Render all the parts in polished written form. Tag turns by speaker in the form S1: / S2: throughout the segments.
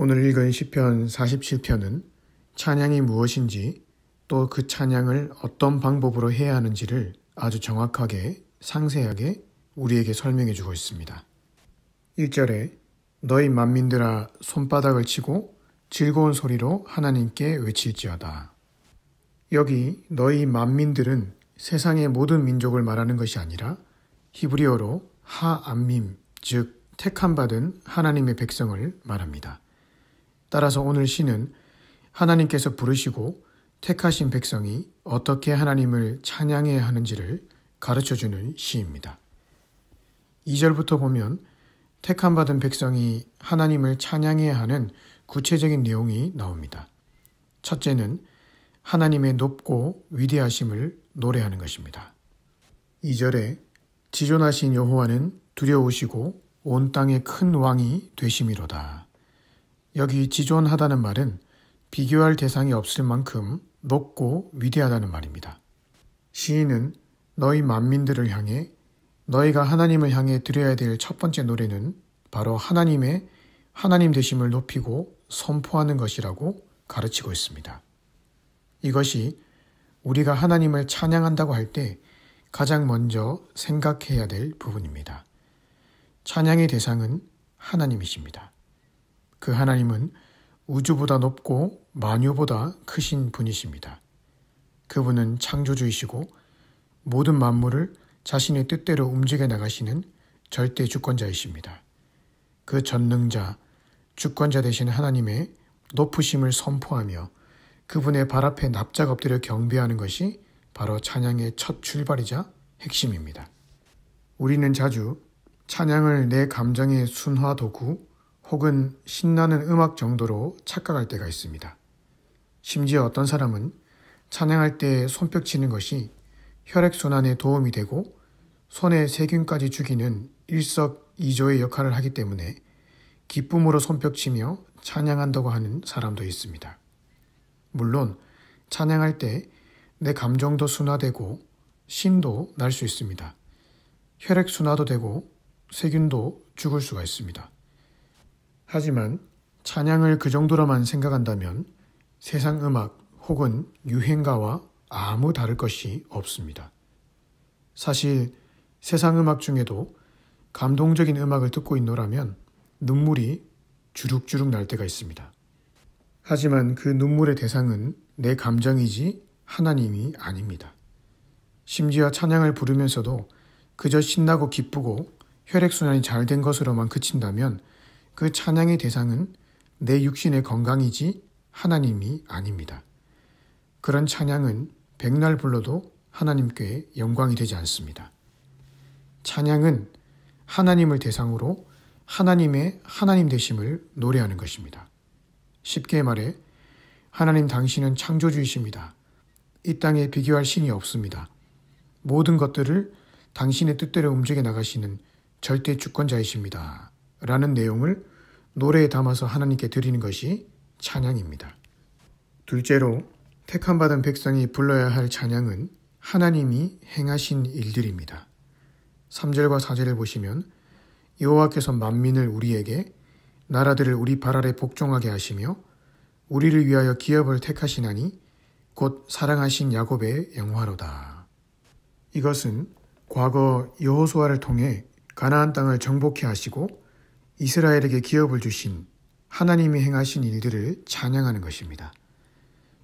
S1: 오늘 읽은 시편 47편은 찬양이 무엇인지 또 그 찬양을 어떤 방법으로 해야 하는지를 아주 정확하게 상세하게 우리에게 설명해 주고 있습니다. 1절에 너희 만민들아 손바닥을 치고 즐거운 소리로 하나님께 외칠지어다. 여기 너희 만민들은 세상의 모든 민족을 말하는 것이 아니라 히브리어로 하암밈, 즉 택함받은 하나님의 백성을 말합니다. 따라서 오늘 시는 하나님께서 부르시고 택하신 백성이 어떻게 하나님을 찬양해야 하는지를 가르쳐주는 시입니다. 2절부터 보면 택함받은 백성이 하나님을 찬양해야 하는 구체적인 내용이 나옵니다. 첫째는 하나님의 높고 위대하심을 노래하는 것입니다. 2절에 지존하신 여호와는 두려우시고 온 땅의 큰 왕이 되심이로다. 여기 지존하다는 말은 비교할 대상이 없을 만큼 높고 위대하다는 말입니다. 시인은 너희 만민들을 향해 너희가 하나님을 향해 드려야 될 첫 번째 노래는 바로 하나님의 하나님 되심을 높이고 선포하는 것이라고 가르치고 있습니다. 이것이 우리가 하나님을 찬양한다고 할 때 가장 먼저 생각해야 될 부분입니다. 찬양의 대상은 하나님이십니다. 그 하나님은 우주보다 높고 만유보다 크신 분이십니다. 그분은 창조주이시고 모든 만물을 자신의 뜻대로 움직여 나가시는 절대 주권자이십니다. 그 전능자, 주권자 되신 하나님의 높으심을 선포하며 그분의 발 앞에 납작 엎드려 경배하는 것이 바로 찬양의 첫 출발이자 핵심입니다. 우리는 자주 찬양을 내 감정의 순화 도구 혹은 신나는 음악 정도로 착각할 때가 있습니다. 심지어 어떤 사람은 찬양할 때 손뼉 치는 것이 혈액순환에 도움이 되고 손의 세균까지 죽이는 일석이조의 역할을 하기 때문에 기쁨으로 손뼉 치며 찬양한다고 하는 사람도 있습니다. 물론 찬양할 때 내 감정도 순화되고 신도 날 수 있습니다. 혈액순환도 되고 세균도 죽을 수가 있습니다. 하지만 찬양을 그 정도로만 생각한다면 세상 음악 혹은 유행가와 아무 다를 것이 없습니다. 사실 세상 음악 중에도 감동적인 음악을 듣고 있노라면 눈물이 주룩주룩 날 때가 있습니다. 하지만 그 눈물의 대상은 내 감정이지 하나님이 아닙니다. 심지어 찬양을 부르면서도 그저 신나고 기쁘고 혈액순환이 잘 된 것으로만 그친다면 그 찬양의 대상은 내 육신의 건강이지 하나님이 아닙니다. 그런 찬양은 백날 불러도 하나님께 영광이 되지 않습니다. 찬양은 하나님을 대상으로 하나님의 하나님 되심을 노래하는 것입니다. 쉽게 말해 하나님 당신은 창조주이십니다. 이 땅에 비교할 신이 없습니다. 모든 것들을 당신의 뜻대로 움직여 나가시는 절대 주권자이십니다. 라는 내용을 노래에 담아서 하나님께 드리는 것이 찬양입니다. 둘째로 택함받은 백성이 불러야 할 찬양은 하나님이 행하신 일들입니다. 3절과 4절을 보시면 여호와께서 만민을 우리에게 나라들을 우리 발 아래 복종하게 하시며 우리를 위하여 기업을 택하시나니 곧 사랑하신 야곱의 영화로다. 이것은 과거 여호수아를 통해 가나안 땅을 정복해 하시고 이스라엘에게 기업을 주신 하나님이 행하신 일들을 찬양하는 것입니다.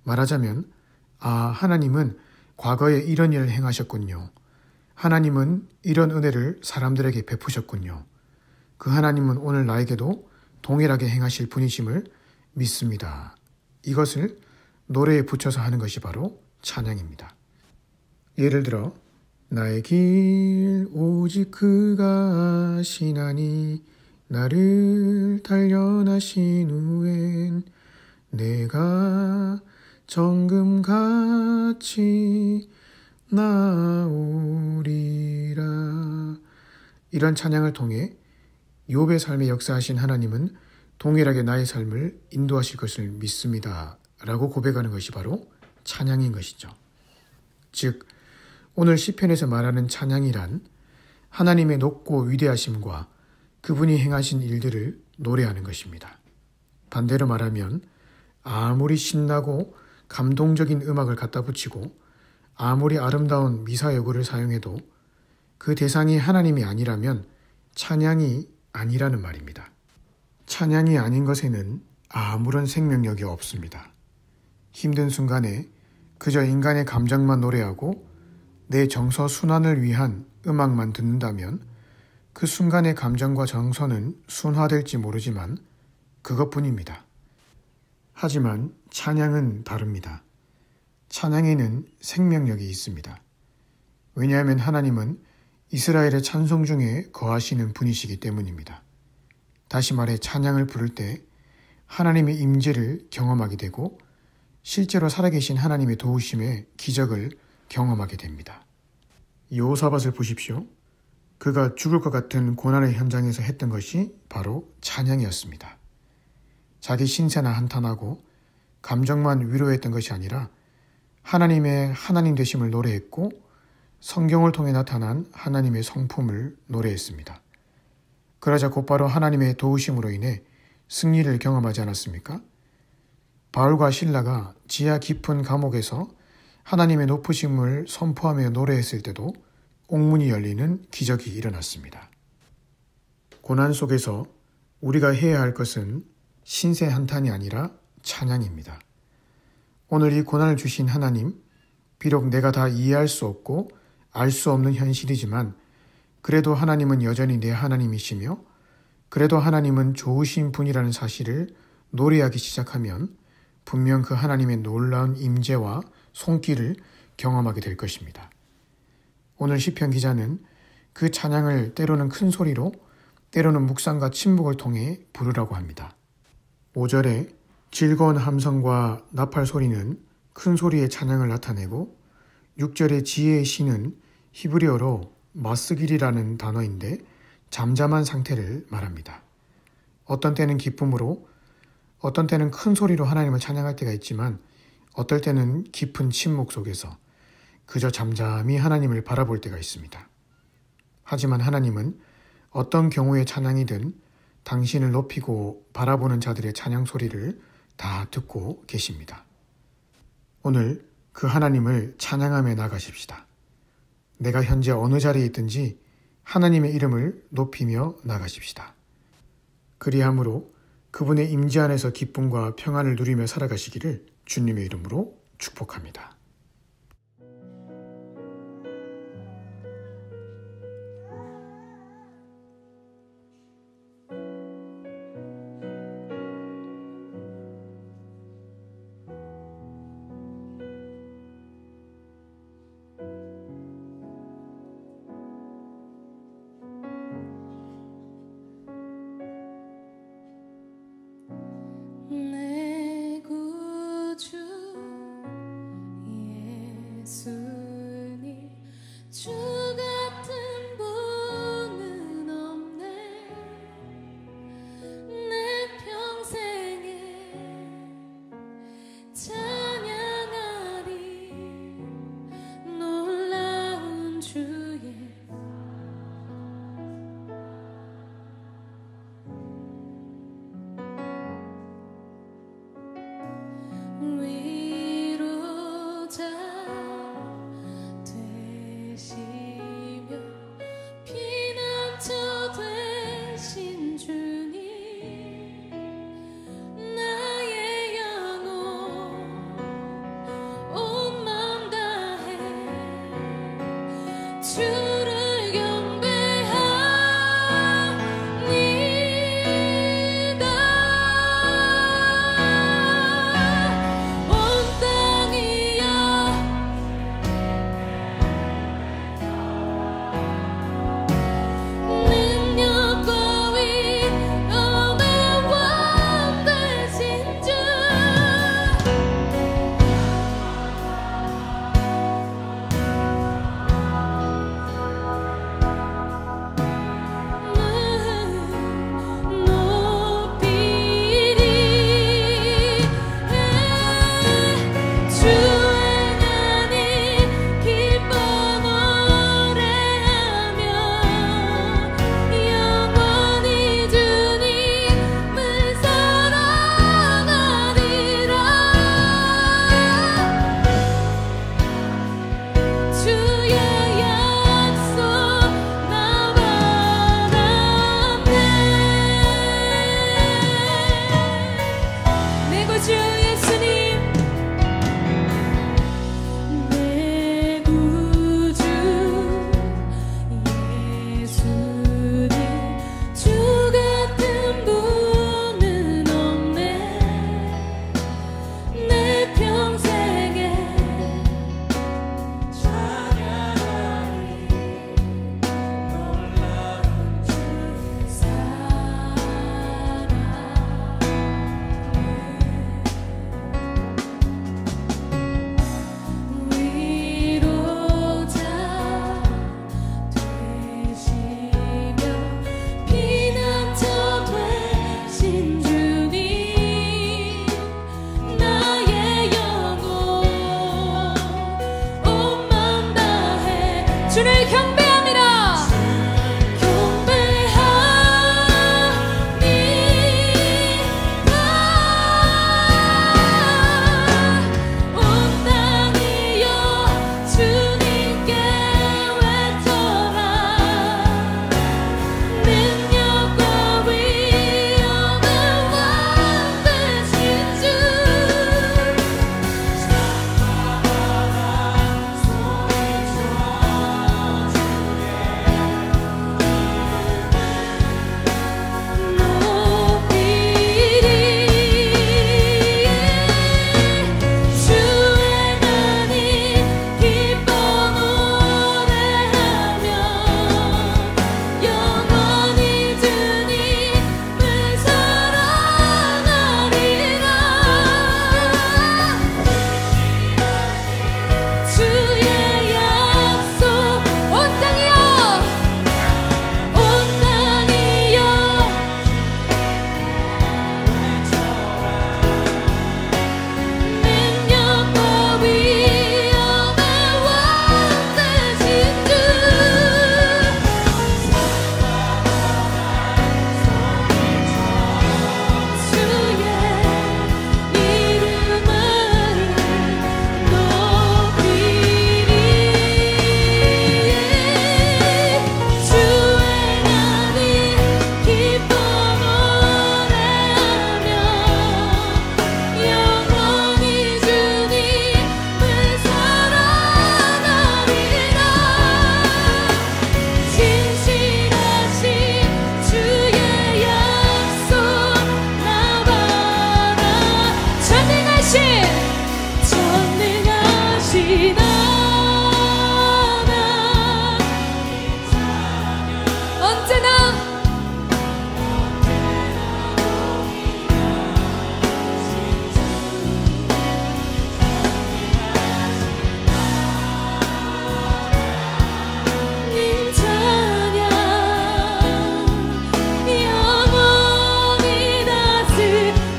S1: 말하자면 하나님은 과거에 이런 일을 행하셨군요. 하나님은 이런 은혜를 사람들에게 베푸셨군요. 그 하나님은 오늘 나에게도 동일하게 행하실 분이심을 믿습니다. 이것을 노래에 붙여서 하는 것이 바로 찬양입니다. 예를 들어 나의 길 오직 그가 아시나니 나를 단련하신 후엔 내가 정금같이 나오리라. 이런 찬양을 통해 욥의 삶에 역사하신 하나님은 동일하게 나의 삶을 인도하실 것을 믿습니다. 라고 고백하는 것이 바로 찬양인 것이죠. 즉 오늘 시편에서 말하는 찬양이란 하나님의 높고 위대하심과 그분이 행하신 일들을 노래하는 것입니다. 반대로 말하면 아무리 신나고 감동적인 음악을 갖다 붙이고 아무리 아름다운 미사여구를 사용해도 그 대상이 하나님이 아니라면 찬양이 아니라는 말입니다. 찬양이 아닌 것에는 아무런 생명력이 없습니다. 힘든 순간에 그저 인간의 감정만 노래하고 내 정서 순환을 위한 음악만 듣는다면 그 순간의 감정과 정서는 순화될지 모르지만 그것뿐입니다. 하지만 찬양은 다릅니다. 찬양에는 생명력이 있습니다. 왜냐하면 하나님은 이스라엘의 찬송 중에 거하시는 분이시기 때문입니다. 다시 말해 찬양을 부를 때 하나님의 임재를 경험하게 되고 실제로 살아계신 하나님의 도우심의 기적을 경험하게 됩니다. 여호사밧을 보십시오. 그가 죽을 것 같은 고난의 현장에서 했던 것이 바로 찬양이었습니다. 자기 신세나 한탄하고 감정만 위로했던 것이 아니라 하나님의 하나님 되심을 노래했고 성경을 통해 나타난 하나님의 성품을 노래했습니다. 그러자 곧바로 하나님의 도우심으로 인해 승리를 경험하지 않았습니까? 바울과 실라가 지하 깊은 감옥에서 하나님의 높으심을 선포하며 노래했을 때도 옥문이 열리는 기적이 일어났습니다. 고난 속에서 우리가 해야 할 것은 신세 한탄이 아니라 찬양입니다. 오늘 이 고난을 주신 하나님, 비록 내가 다 이해할 수 없고 알 수 없는 현실이지만 그래도 하나님은 여전히 내 하나님이시며 그래도 하나님은 좋으신 분이라는 사실을 노래하기 시작하면 분명 그 하나님의 놀라운 임재와 손길을 경험하게 될 것입니다. 오늘 시편 기자는 그 찬양을 때로는 큰 소리로 때로는 묵상과 침묵을 통해 부르라고 합니다. 5절에 즐거운 함성과 나팔 소리는 큰 소리의 찬양을 나타내고 6절의 지혜의 시는 히브리어로 마스길이라는 단어인데 잠잠한 상태를 말합니다. 어떤 때는 기쁨으로 어떤 때는 큰 소리로 하나님을 찬양할 때가 있지만 어떨 때는 깊은 침묵 속에서 그저 잠잠히 하나님을 바라볼 때가 있습니다. 하지만 하나님은 어떤 경우의 찬양이든 당신을 높이고 바라보는 자들의 찬양 소리를 다 듣고 계십니다. 오늘 그 하나님을 찬양하며 나가십시다. 내가 현재 어느 자리에 있든지 하나님의 이름을 높이며 나가십시다. 그리함으로 그분의 임재 안에서 기쁨과 평안을 누리며 살아가시기를 주님의 이름으로 축복합니다.
S2: 내 구주 예수님 주 같은 분은 없네 내 평생에 찬양하리 놀라운 주의 위로자 되시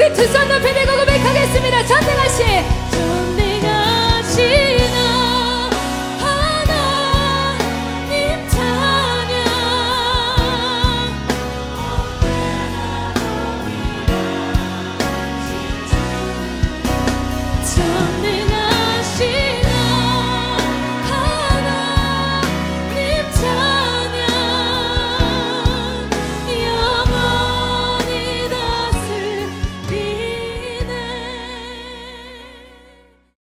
S3: 우리 두 손 높이 들고 고백하겠습니다. 전능하신